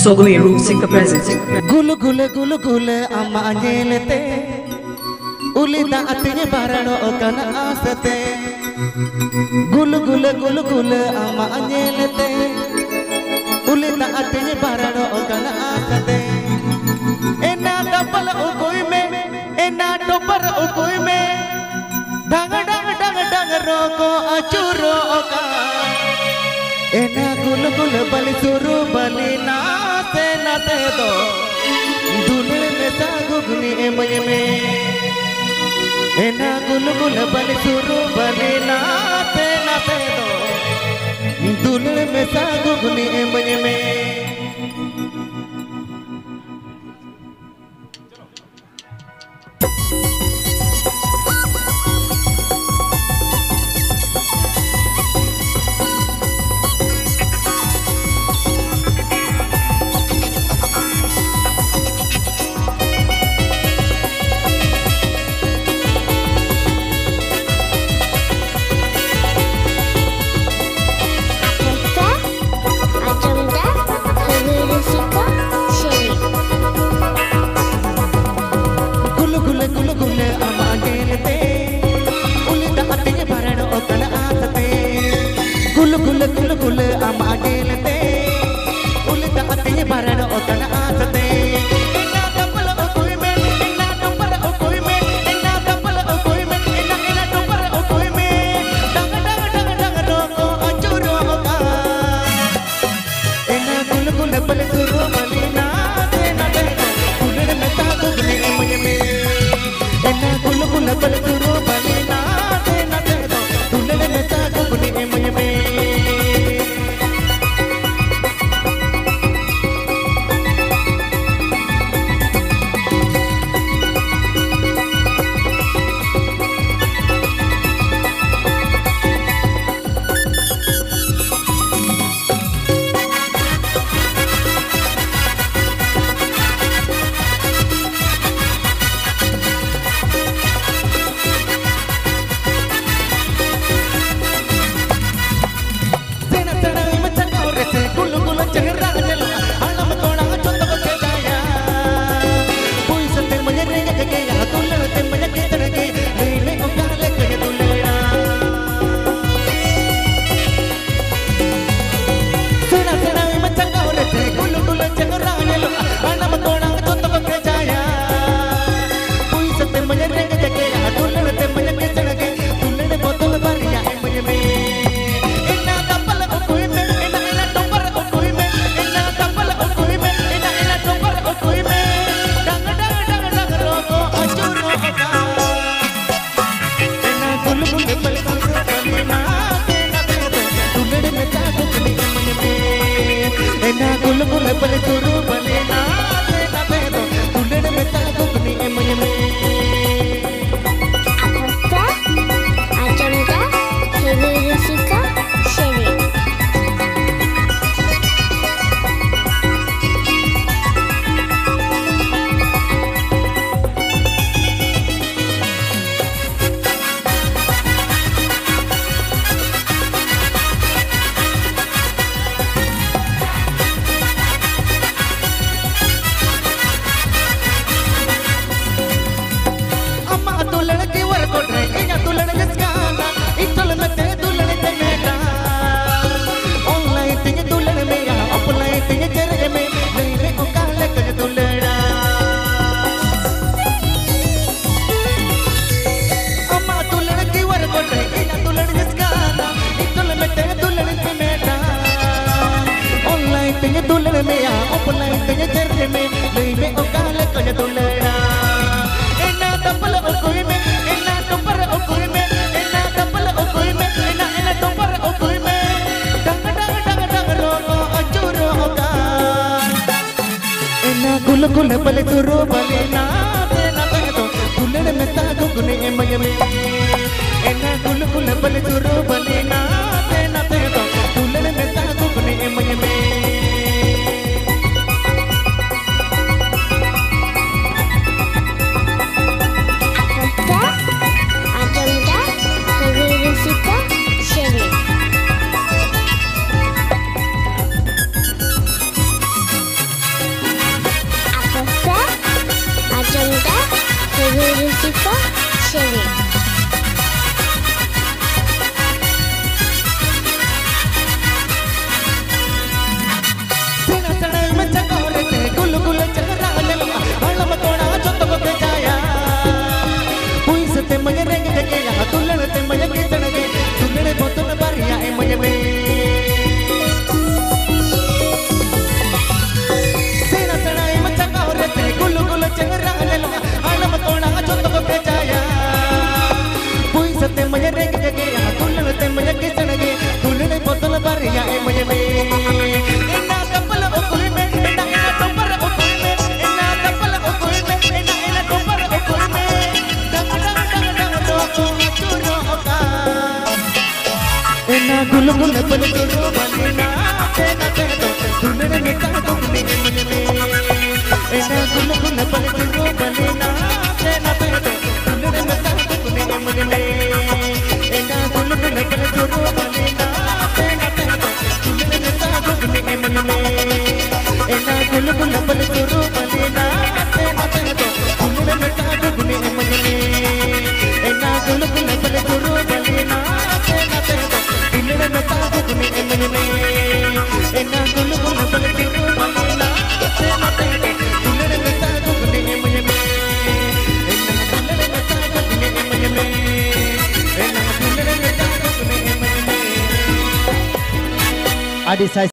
Sogumi Root Singer presents. Gulu gulu gulu gulu ama anjelete ulida atinya barano okana asate. Gulu gulu gulu gulu ama anjelete ulida atinya barano okana asate. Ena dapal ukoi me, ena dopar ukoi me. Dang dang dang dang roko acuro oka. Ena gulu gulu bali suru bali nate nate do. Dulne me sagugni emay me. Ena gulu gulu bali suru bali nate nate do. Dulne me sagugni emay me. Eko Shelly. Gulu gulu bale turu balina tena tena tunne me ta to me ena gulu gulu bale turu balina tena tena tunne me ta to me ena gulu gulu bale turu balina tena tena tunne me ta to me ena gulu gulu bale turu balina tena tena tunne me ta to me ena gulu gulu bale turu balina tena tena Adik saya